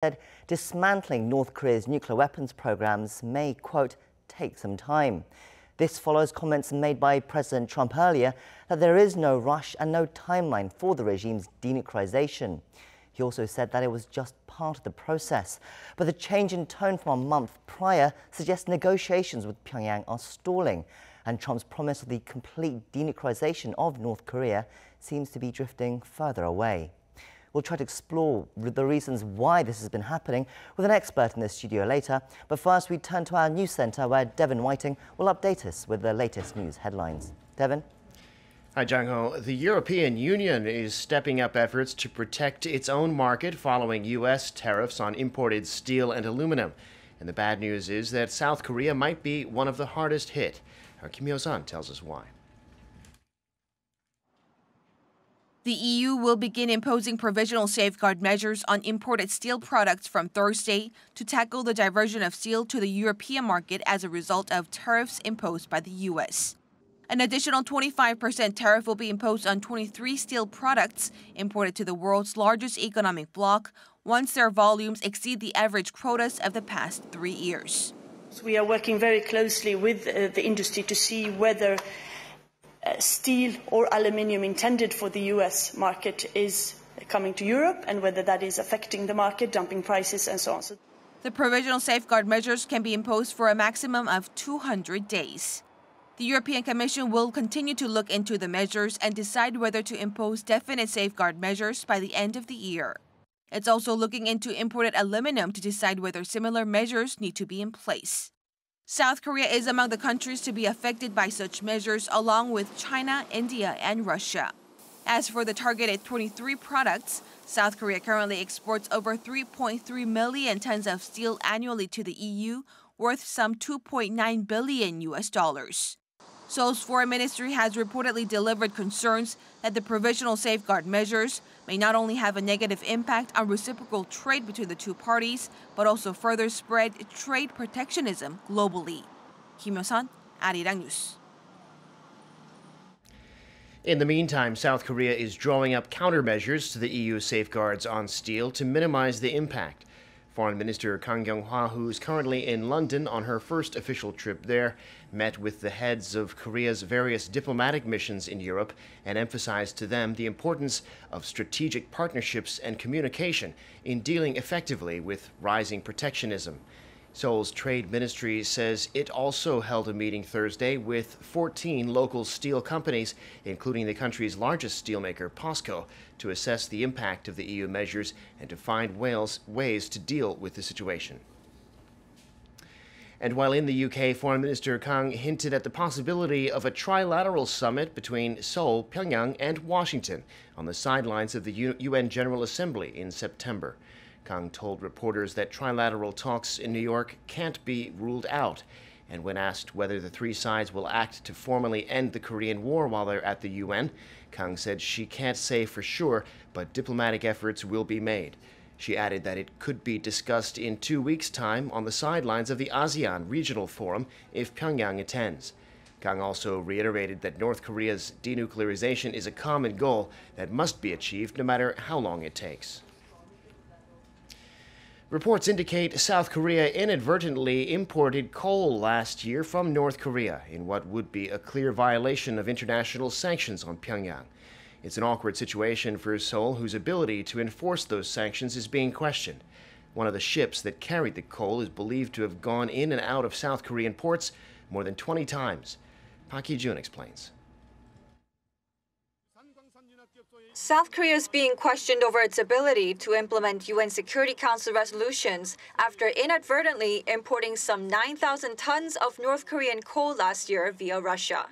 said dismantling North Korea's nuclear weapons programs may, quote, take some time. This follows comments made by President Trump earlier that there is no rush and no timeline for the regime's denuclearization. He also said that it was just part of the process. But the change in tone from a month prior suggests negotiations with Pyongyang are stalling, and Trump's promise of the complete denuclearization of North Korea seems to be drifting further away. We'll try to explore the reasons why this has been happening with an expert in the studio later. But first, we turn to our news centre where Devin Whiting will update us with the latest news headlines. Devin? Hi, Jung-ho. The European Union is stepping up efforts to protect its own market following U.S. tariffs on imported steel and aluminum. And the bad news is that South Korea might be one of the hardest hit. Our Kim Yo-sun tells us why. The EU will begin imposing provisional safeguard measures on imported steel products from Thursday to tackle the diversion of steel to the European market as a result of tariffs imposed by the U.S. An additional 25% tariff will be imposed on 23 steel products imported to the world's largest economic bloc once their volumes exceed the average quotas of the past 3 years. We are working very closely with the industry to see whether steel or aluminium intended for the US market is coming to Europe and whether that is affecting the market, dumping prices and so on. The provisional safeguard measures can be imposed for a maximum of 200 days. The European Commission will continue to look into the measures and decide whether to impose definite safeguard measures by the end of the year. It's also looking into imported aluminum to decide whether similar measures need to be in place. South Korea is among the countries to be affected by such measures, along with China, India, and Russia. As for the targeted 23 products, South Korea currently exports over 3.3 million tons of steel annually to the EU, worth some $2.9 billion. Seoul's foreign ministry has reportedly delivered concerns that the provisional safeguard measures may not only have a negative impact on reciprocal trade between the two parties, but also further spread trade protectionism globally. Kim Yo-sun, Arirang News. In the meantime, South Korea is drawing up countermeasures to the EU safeguards on steel to minimize the impact. Foreign Minister Kang Kyung-hwa, who is currently in London on her first official trip there, met with the heads of Korea's various diplomatic missions in Europe and emphasized to them the importance of strategic partnerships and communication in dealing effectively with rising protectionism. Seoul's trade ministry says it also held a meeting Thursday with 14 local steel companies, including the country's largest steelmaker, POSCO, to assess the impact of the EU measures and to find ways to deal with the situation. And while in the UK, Foreign Minister Kang hinted at the possibility of a trilateral summit between Seoul, Pyongyang, and Washington on the sidelines of the UN General Assembly in September. Kang told reporters that trilateral talks in New York can't be ruled out. And when asked whether the three sides will act to formally end the Korean War while they're at the UN, Kang said she can't say for sure, but diplomatic efforts will be made. She added that it could be discussed in 2 weeks' time on the sidelines of the ASEAN Regional Forum if Pyongyang attends. Kang also reiterated that North Korea's denuclearization is a common goal that must be achieved no matter how long it takes. Reports indicate South Korea inadvertently imported coal last year from North Korea in what would be a clear violation of international sanctions on Pyongyang. It's an awkward situation for Seoul, whose ability to enforce those sanctions is being questioned. One of the ships that carried the coal is believed to have gone in and out of South Korean ports more than 20 times. Park Hee-jun explains. South Korea is being questioned over its ability to implement UN Security Council resolutions after inadvertently importing some 9,000 tons of North Korean coal last year via Russia.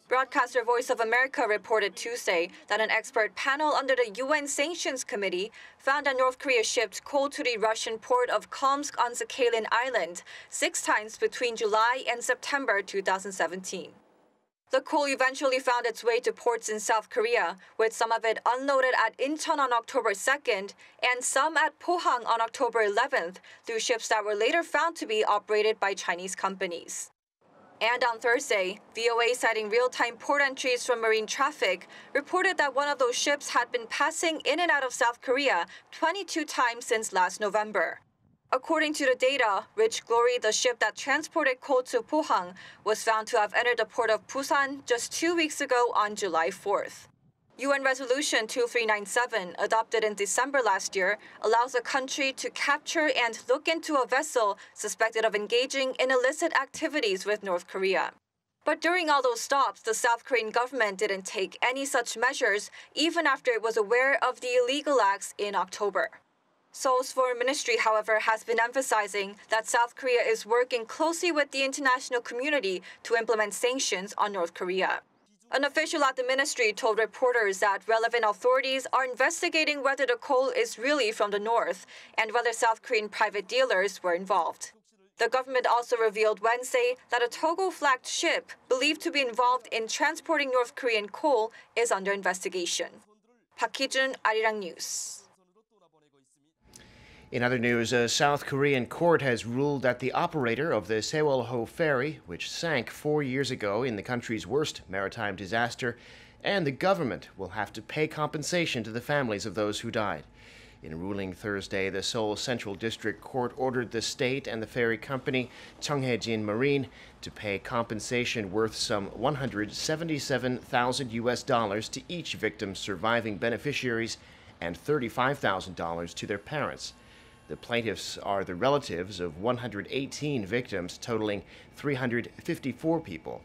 Broadcaster Voice of America reported Tuesday that an expert panel under the UN Sanctions Committee found that North Korea shipped coal to the Russian port of Kalmsk on Sakhalin Island 6 times between July and September 2017. The coal eventually found its way to ports in South Korea, with some of it unloaded at Incheon on October 2nd and some at Pohang on October 11th through ships that were later found to be operated by Chinese companies. And on Thursday, VOA, citing real-time port entries from marine traffic, reported that one of those ships had been passing in and out of South Korea 22 times since last November. According to the data, Rich Glory, the ship that transported coal to Pohang, was found to have entered the port of Busan just 2 weeks ago on July 4th. UN Resolution 2397, adopted in December last year, allows a country to capture and look into a vessel suspected of engaging in illicit activities with North Korea. But during all those stops, the South Korean government didn't take any such measures, even after it was aware of the illegal acts in October. Seoul's foreign ministry, however, has been emphasizing that South Korea is working closely with the international community to implement sanctions on North Korea. An official at the ministry told reporters that relevant authorities are investigating whether the coal is really from the north and whether South Korean private dealers were involved. The government also revealed Wednesday that a Togo-flagged ship believed to be involved in transporting North Korean coal is under investigation. Park Hee-jun, Arirang News. In other news, a South Korean court has ruled that the operator of the Sewol-ho ferry, which sank 4 years ago in the country's worst maritime disaster, and the government will have to pay compensation to the families of those who died. In a ruling Thursday, the Seoul Central District Court ordered the state and the ferry company, Cheonghaejin Marine, to pay compensation worth some $177,000 to each victim's surviving beneficiaries and $35,000 to their parents. The plaintiffs are the relatives of 118 victims, totaling 354 people.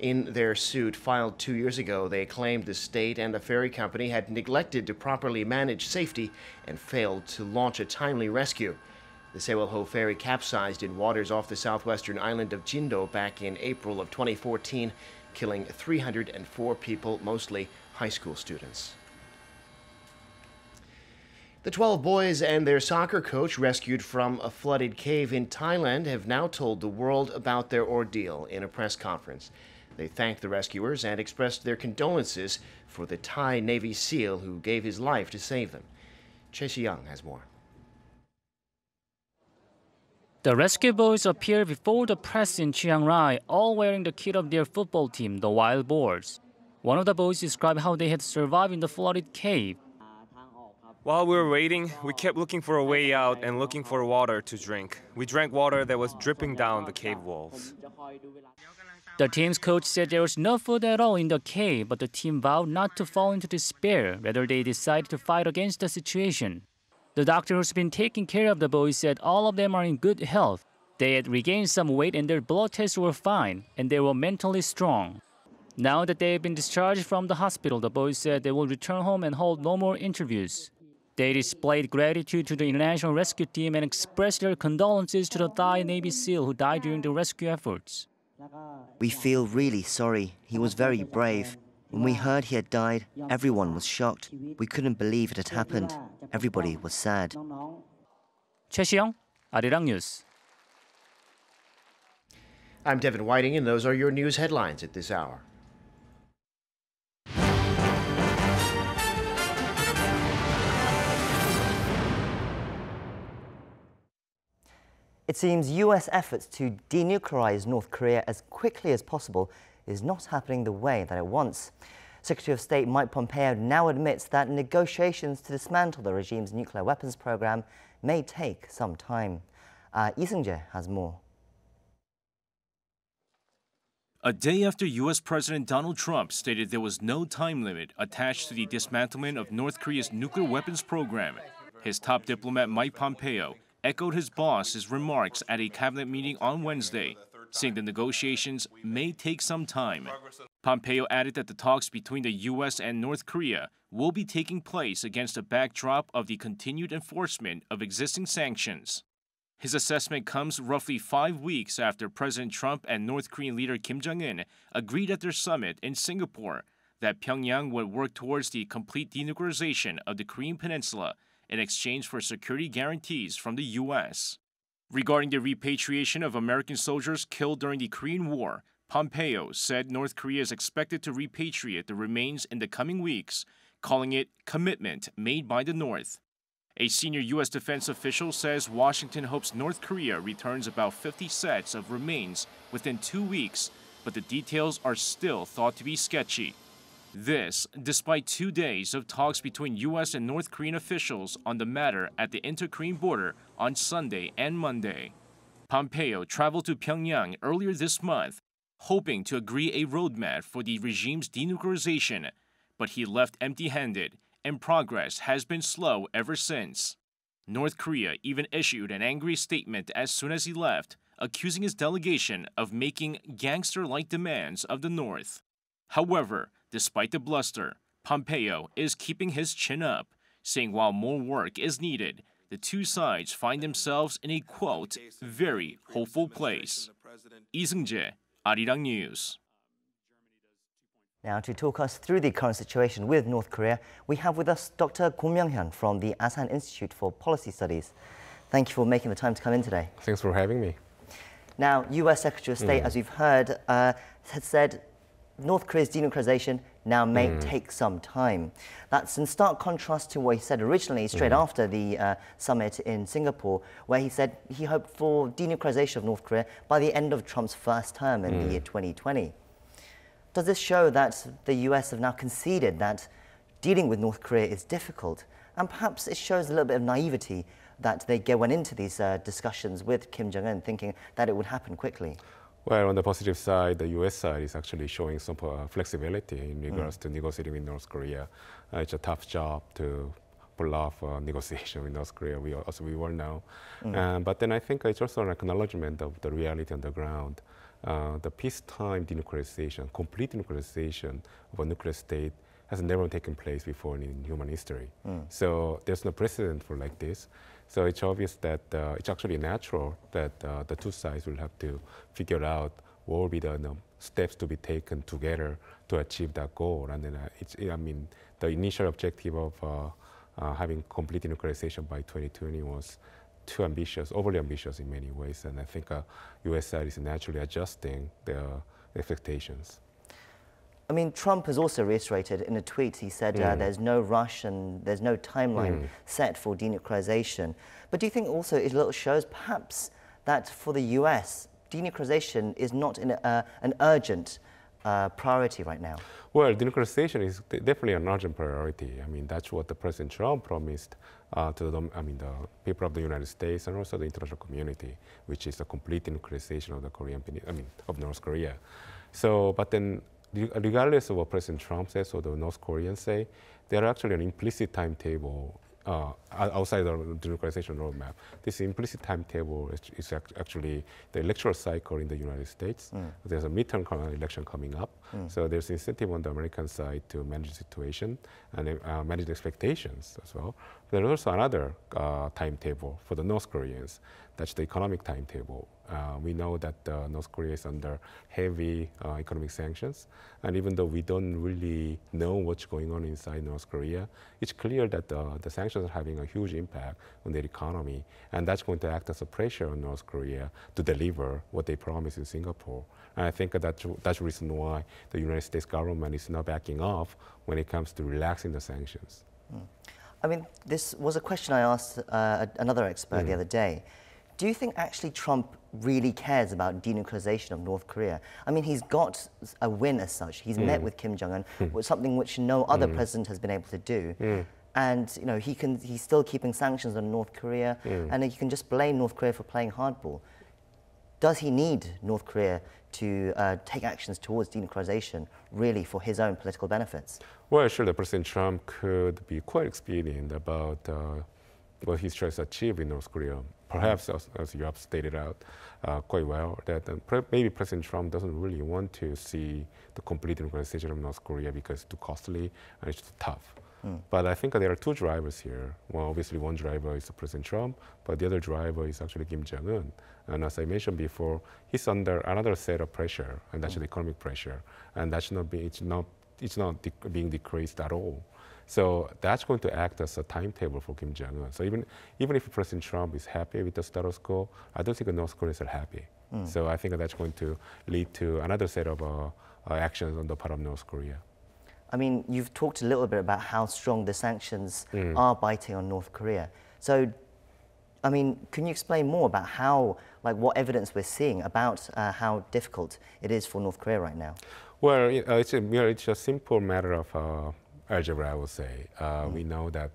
In their suit filed 2 years ago, they claimed the state and the ferry company had neglected to properly manage safety and failed to launch a timely rescue. The Sewol-ho ferry capsized in waters off the southwestern island of Jindo back in April of 2014, killing 304 people, mostly high school students. The 12 boys and their soccer coach rescued from a flooded cave in Thailand have now told the world about their ordeal in a press conference. They thanked the rescuers and expressed their condolences for the Thai Navy SEAL who gave his life to save them. Cheonghaejin has more. The rescue boys appeared before the press in Chiang Rai, all wearing the kit of their football team, the Wild Boars. One of the boys described how they had survived in the flooded cave. While we were waiting, we kept looking for a way out and looking for water to drink. We drank water that was dripping down the cave walls. The team's coach said there was no food at all in the cave, but the team vowed not to fall into despair. Rather, they decided to fight against the situation. The doctor who's been taking care of the boys said all of them are in good health. They had regained some weight and their blood tests were fine, and they were mentally strong. Now that they have been discharged from the hospital, the boys said they will return home and hold no more interviews. They displayed gratitude to the international rescue team and expressed their condolences to the Thai Navy SEAL who died during the rescue efforts. We feel really sorry. He was very brave. When we heard he had died, everyone was shocked. We couldn't believe it had happened. Everybody was sad. 최시영, Arirang News. I'm Devin Whiting, and those are your news headlines at this hour. It seems US efforts to denuclearize North Korea as quickly as possible is not happening the way that it wants. Secretary of State Mike Pompeo now admits that negotiations to dismantle the regime's nuclear weapons program may take some time. Lee Seung-jae has more. A day after U.S. President Donald Trump stated there was no time limit attached to the dismantlement of North Korea's nuclear weapons program, his top diplomat Mike Pompeo echoed his boss's remarks at a cabinet meeting on Wednesday, saying the negotiations may take some time. Pompeo added that the talks between the U.S. and North Korea will be taking place against a backdrop of the continued enforcement of existing sanctions. His assessment comes roughly 5 weeks after President Trump and North Korean leader Kim Jong-un agreed at their summit in Singapore that Pyongyang would work towards the complete denuclearization of the Korean Peninsula in exchange for security guarantees from the U.S. Regarding the repatriation of American soldiers killed during the Korean War, Pompeo said North Korea is expected to repatriate the remains in the coming weeks, calling it commitment made by the North. A senior U.S. defense official says Washington hopes North Korea returns about 50 sets of remains within 2 weeks but the details are still thought to be sketchy. This, despite 2 days of talks between U.S. and North Korean officials on the matter at the inter-Korean border on Sunday and Monday. Pompeo traveled to Pyongyang earlier this month, hoping to agree a roadmap for the regime's denuclearization, but he left empty-handed, and progress has been slow ever since. North Korea even issued an angry statement as soon as he left, accusing his delegation of making gangster-like demands of the North. However, despite the bluster, Pompeo is keeping his chin up, saying while more work is needed, the two sides find themselves in a, quote, very hopeful place. Lee Seung-jae, Arirang News. Now, to talk us through the current situation with North Korea, we have with us Dr. Kwon Myung-hyun from the Asan Institute for Policy Studies. Thank you for making the time to come in today. Thanks for having me. Now, US Secretary of State, as we've heard, has said North Korea's denuclearization now may take some time. That's in stark contrast to what he said originally, straight after the summit in Singapore, where he said he hoped for denuclearization of North Korea by the end of Trump's first term in the year 2020. Does this show that the US have now conceded that dealing with North Korea is difficult? And perhaps it shows a little bit of naivety that they went into these discussions with Kim Jong-un thinking that it would happen quickly. Well, on the positive side, the US side is actually showing some flexibility in regards to negotiating with North Korea. It's a tough job to pull off a negotiation with North Korea, as we all know. But then I think it's also an acknowledgement of the reality on the ground. The peacetime denuclearization, complete denuclearization of a nuclear state has never taken place before in human history. So there's no precedent for like this. So it's obvious that it's actually natural that the two sides will have to figure out what will be the steps to be taken together to achieve that goal. And then I mean, the initial objective of having complete denuclearization by 2020 was too ambitious, overly ambitious in many ways. And I think US side is naturally adjusting their expectations. I mean, Trump has also reiterated in a tweet, he said there's no rush and there's no timeline set for denuclearization. But do you think also it shows perhaps that for the US, denuclearization is not an urgent priority right now? Well, denuclearization is definitely an urgent priority. I mean, that's what the President Trump promised to the people of the United States and also the international community, which is the complete denuclearization of the of North Korea. So, but then, regardless of what President Trump says or the North Koreans say, there are actually an implicit timetable outside the denuclearization roadmap. This implicit timetable is actually the electoral cycle in the United States. There's a midterm election coming up. So there's incentive on the American side to manage the situation and manage the expectations as well. There's also another timetable for the North Koreans. That's the economic timetable. We know that North Korea is under heavy economic sanctions. And even though we don't really know what's going on inside North Korea, it's clear that the sanctions are having a huge impact on their economy. And that's going to act as a pressure on North Korea to deliver what they promised in Singapore. And I think that's the reason why the United States government is not backing off when it comes to relaxing the sanctions. I mean, this was a question I asked another expert the other day. Do you think actually Trump really cares about denuclearization of North Korea? I mean, he's got a win as such. He's met with Kim Jong-un, with something which no other president has been able to do. And you know, he's still keeping sanctions on North Korea, and you can just blame North Korea for playing hardball. Does he need North Korea to take actions towards denuclearization, really for his own political benefits? Well, sure, the President Trump could be quite expedient about what he's trying to achieve in North Korea. Perhaps, as you have stated out quite well, that maybe President Trump doesn't really want to see the complete denuclearization of North Korea because it's too costly and it's too tough. But I think there are two drivers here. Well, obviously one driver is President Trump, but the other driver is actually Kim Jong-un. And as I mentioned before, he's under another set of pressure, and that's the economic pressure, and that's it's not being decreased at all. So that's going to act as a timetable for Kim Jong-un. So even if President Trump is happy with the status quo, I don't think the North Koreans are happy. So I think that's going to lead to another set of actions on the part of North Korea. I mean, you've talked a little bit about how strong the sanctions are biting on North Korea. So I mean, can you explain more about how, like, what evidence we're seeing about how difficult it is for North Korea right now? Well, it's a simple matter of algebra, I would say. We know that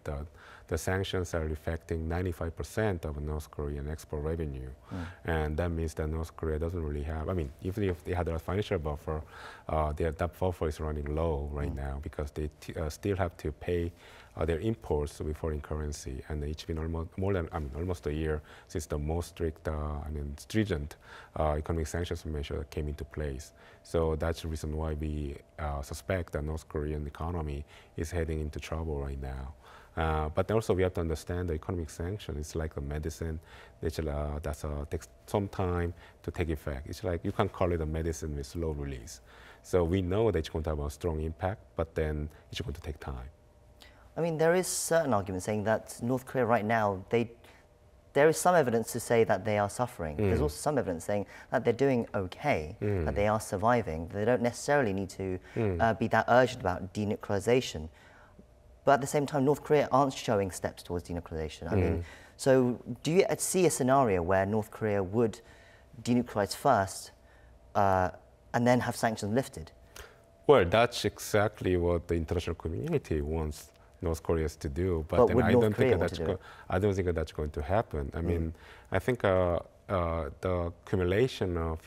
the sanctions are affecting 95% of North Korean export revenue. And that means that North Korea doesn't really have, I mean, even if they had a financial buffer, that buffer is running low right now because they still have to pay their imports with foreign currency. And it's been almost a year since the most strict, stringent economic sanctions measure came into place. So that's the reason why we suspect that North Korean economy is heading into trouble right now. But also we have to understand the economic sanction is like a medicine that takes some time to take effect. It's like you can call it a medicine with slow release. So we know that it's going to have a strong impact, but then it's going to take time. I mean, there is certain arguments saying that North Korea right now, there is some evidence to say that they are suffering. There's also some evidence saying that they're doing okay, that they are surviving. They don't necessarily need to be that urgent about denuclearization. But at the same time, North Korea aren't showing steps towards denuclearization. I mean, so do you see a scenario where North Korea would denuclearize first and then have sanctions lifted? Well, that's exactly what the international community wants North Korea to do, but then I don't think that's going to happen. I mean, I think the accumulation of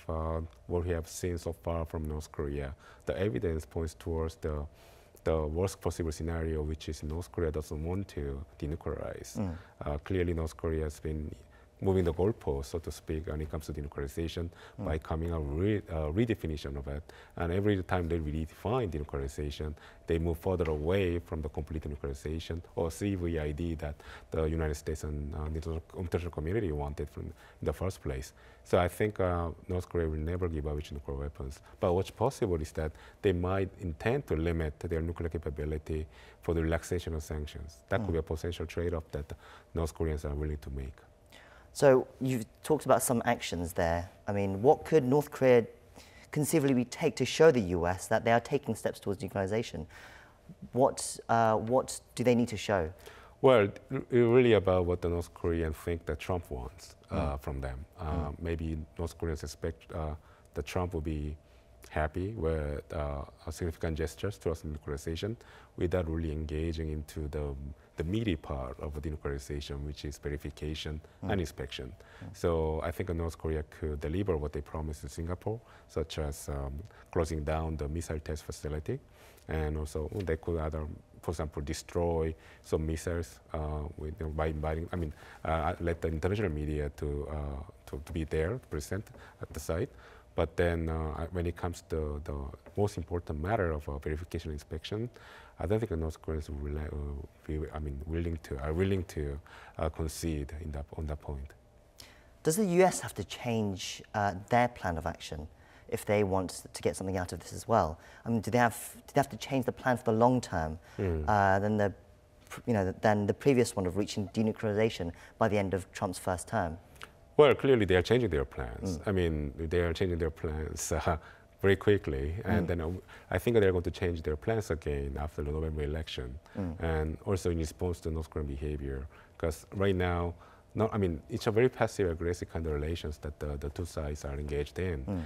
what we have seen so far from North Korea, the evidence points towards the worst possible scenario, which is North Korea doesn't want to denuclearize. Clearly, North Korea has been moving the goalpost, so to speak, when it comes to denuclearization by coming up with a redefinition of it. And every time they redefine denuclearization, they move further away from the complete denuclearization or CVID that the United States and the international community wanted in the first place. So I think North Korea will never give up its nuclear weapons. But what's possible is that they might intend to limit their nuclear capability for the relaxation of sanctions. That could be a potential trade-off that North Koreans are willing to make. So you've talked about some actions there. I mean, what could North Korea conceivably take to show the US that they are taking steps towards denuclearization? What do they need to show? Well, it's really about what the North Koreans think that Trump wants from them. Maybe North Koreans expect that Trump will be happy with significant gestures towards denuclearization without really engaging into the meaty part of denuclearization, which is verification and inspection. So I think North Korea could deliver what they promised to Singapore, such as closing down the missile test facility, and also they could either, for example, destroy some missiles by inviting, let the international media to be there, present at the site. But then when it comes to the most important matter of verification and inspection, I don't think the North Koreans will are willing to concede on that point. Does the US have to change their plan of action if they want to get something out of this as well? I mean, do they have to change the plan for the long term than the previous one of reaching denuclearization by the end of Trump's first term? Well, clearly they are changing their plans. I mean, they are changing their plans very quickly, and then I think they're going to change their plans again after the November election, and also in response to North Korean behavior. Because right now, it's a very passive-aggressive kind of relations that the two sides are engaged in.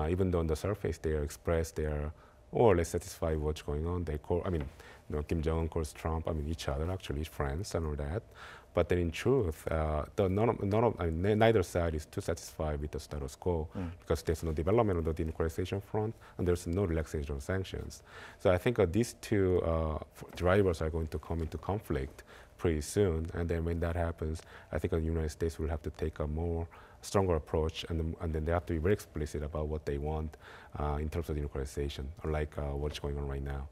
Even though on the surface they are expressed, they are more or less satisfied with what's going on. They call, Kim Jong-un calls Trump, each other actually friends and all that. But then in truth, neither side is too satisfied with the status quo because there's no development on the denuclearization front and there's no relaxation of sanctions. So I think these two drivers are going to come into conflict pretty soon. And then when that happens, I think the United States will have to take a more stronger approach, and then they have to be very explicit about what they want in terms of denuclearization, unlike what's going on right now.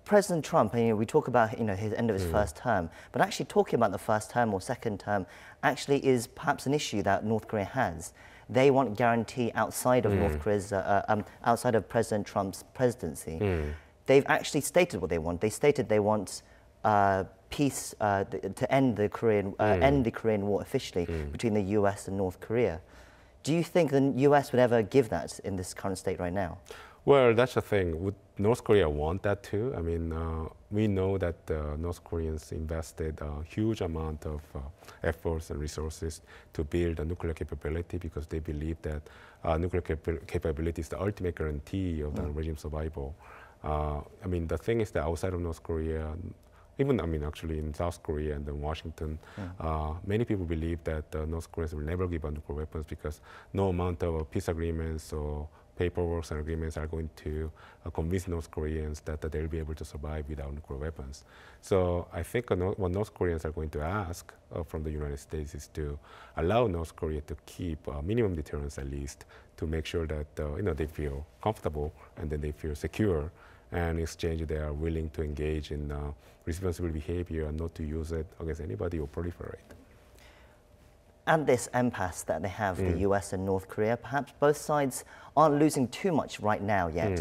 President Trump, we talk about his end of his first term, but actually talking about the first term or second term actually is perhaps an issue that North Korea has. They want guarantee outside of North Korea's, outside of President Trump's presidency. They've actually stated what they want. They stated they want peace to end the Korean War officially between the US and North Korea. Do you think the US would ever give that in this current state right now? Well, that's the thing. Would North Korea want that too? I mean, we know that North Koreans invested a huge amount of efforts and resources to build a nuclear capability because they believe that nuclear capability is the ultimate guarantee of the regime survival. I mean, the thing is that outside of North Korea, even, I mean, actually in South Korea and then Washington, many people believe that North Koreans will never give up nuclear weapons because no amount of peace agreements or paperwork and agreements are going to convince North Koreans that they'll be able to survive without nuclear weapons. So I think what North Koreans are going to ask from the United States is to allow North Korea to keep minimum deterrence at least to make sure that they feel comfortable and then they feel secure. And in exchange, they are willing to engage in responsible behavior and not to use it against anybody or proliferate. And this impasse that they have, the US and North Korea, perhaps both sides aren't losing too much right now yet.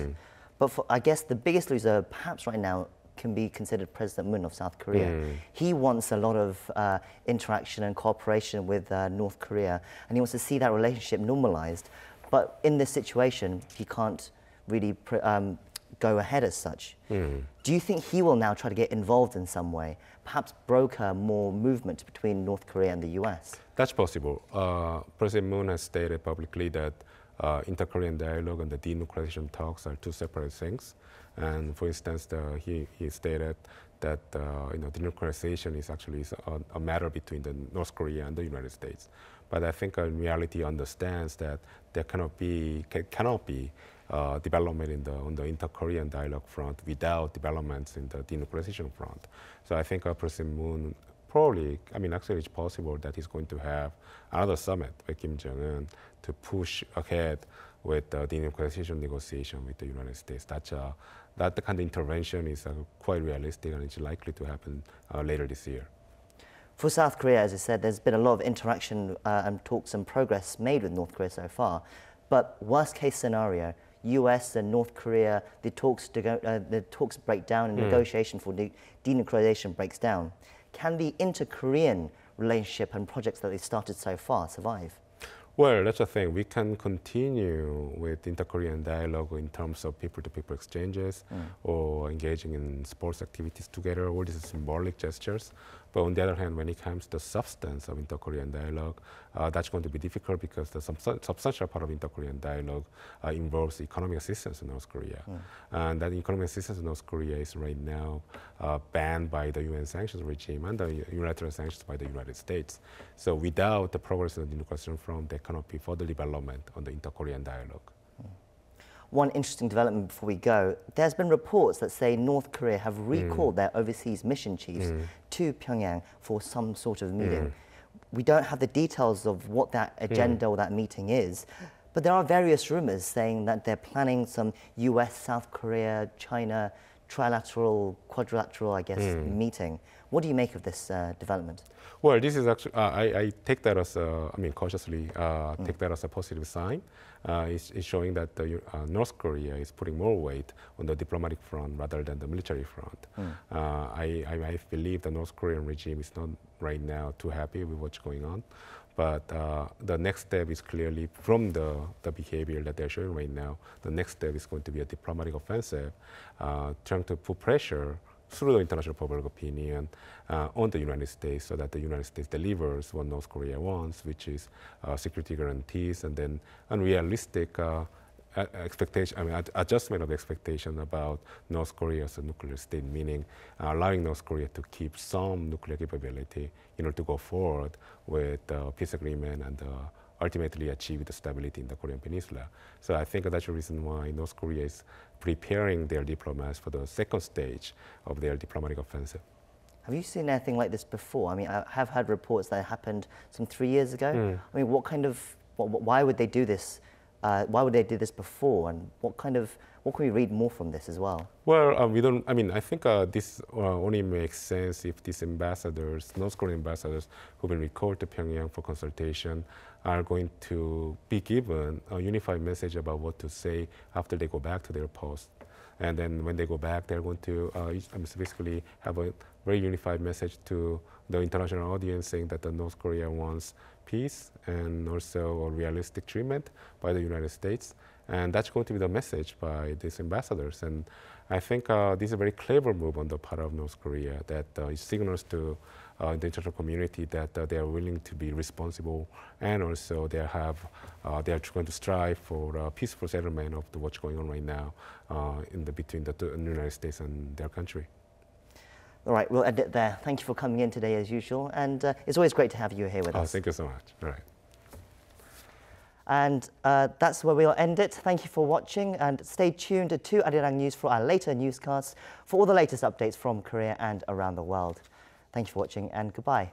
But I guess the biggest loser perhaps right now can be considered President Moon of South Korea. He wants a lot of interaction and cooperation with North Korea, and he wants to see that relationship normalized. But in this situation, he can't really go ahead as such. Do you think he will now try to get involved in some way, perhaps broker more movement between North Korea and the US? That's possible. President Moon has stated publicly that inter-Korean dialogue and the denuclearization talks are two separate things. And for instance, he stated that denuclearization is actually a matter between the North Korea and the United States. But I think in reality understands that there cannot be development on the inter-Korean dialogue front without developments in the denuclearization front. So I think President Moon probably, I mean, actually it's possible that he's going to have another summit with Kim Jong-un to push ahead with the denuclearization negotiation with the United States. That kind of intervention is quite realistic and it's likely to happen later this year. For South Korea, as I said, there's been a lot of interaction and talks and progress made with North Korea so far. But worst case scenario, US and North Korea, the talks break down and negotiation for denuclearization breaks down. Can the inter-Korean relationship and projects that they started so far survive? Well, that's the thing. We can continue with inter-Korean dialogue in terms of people-to-people exchanges or engaging in sports activities together, all these symbolic gestures. But on the other hand, when it comes to the substance of inter-Korean dialogue, that's going to be difficult because the substantial part of inter-Korean dialogue involves economic assistance in North Korea. And that economic assistance in North Korea is right now banned by the UN sanctions regime and the unilateral sanctions by the United States. So without the progress in the denuclearization front, there cannot be further development on the inter-Korean dialogue. One interesting development before we go, there's been reports that say North Korea have recalled their overseas mission chiefs to Pyongyang for some sort of meeting. We don't have the details of what that agenda or that meeting is, but there are various rumors saying that they're planning some US, South Korea, China, trilateral, quadrilateral, I guess, meeting. What do you make of this development? Well, this is actually, I take that as, cautiously take that as a positive sign. It's showing that North Korea is putting more weight on the diplomatic front rather than the military front. I believe the North Korean regime is not right now too happy with what's going on. But the next step is clearly from the behavior that they're showing right now, the next step is going to be a diplomatic offensive, trying to put pressure through the international public opinion on the United States so that the United States delivers what North Korea wants, which is security guarantees and then unrealistic adjustment of expectation about North Korea as a nuclear state, meaning allowing North Korea to keep some nuclear capability in order to go forward with the peace agreement and ultimately achieve the stability in the Korean Peninsula. So I think that's the reason why North Korea is preparing their diplomats for the second stage of their diplomatic offensive. Have you seen anything like this before? I mean, I have had reports that happened some 3 years ago. I mean, why would they do this? Why would they do this before? And what can we read more from this as well? Well, we don't, I think this only makes sense if these ambassadors, North Korean ambassadors who've been recalled to Pyongyang for consultation are going to be given a unified message about what to say after they go back to their post. And then when they go back, they're going to basically have a very unified message to the international audience saying that the North Korea wants peace and also a realistic treatment by the United States. And that's going to be the message by these ambassadors. And I think this is a very clever move on the part of North Korea that it signals to the international community that they are willing to be responsible, and also they are going to strive for a peaceful settlement of what's going on right now between the United States and their country. All right, we'll end it there. Thank you for coming in today as usual, and it's always great to have you here with us. Thank you so much. All right. And that's where we'll end it. Thank you for watching, and stay tuned to Arirang News for our later newscasts for all the latest updates from Korea and around the world. Thank you for watching, and goodbye.